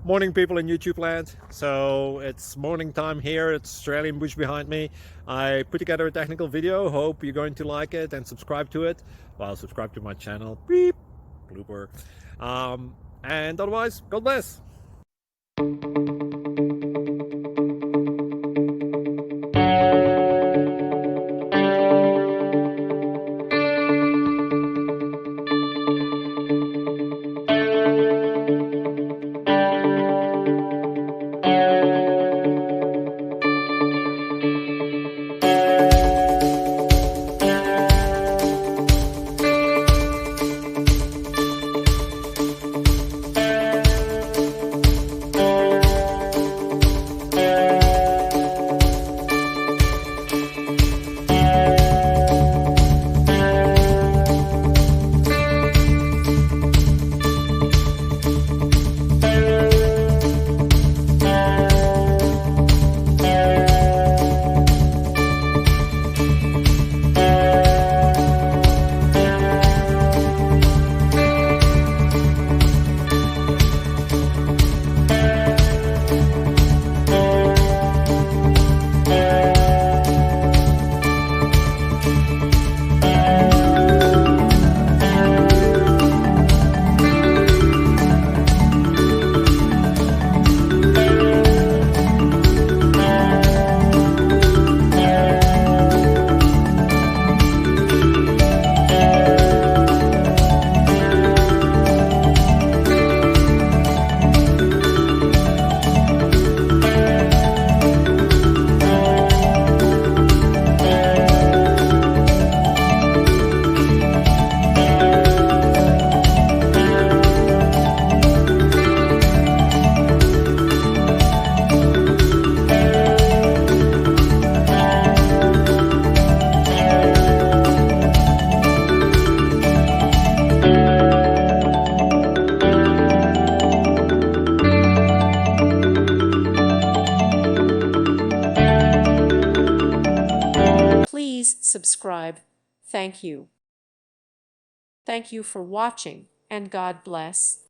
Morning, people in YouTube land. So it's morning time here. It's Australian bush behind me. I put together a technical video. Hope you're going to like it and subscribe to it. Well, subscribe to my channel. Beep. Blooper. And otherwise, God bless. Please subscribe. Thank you. Thank you for watching, and God bless.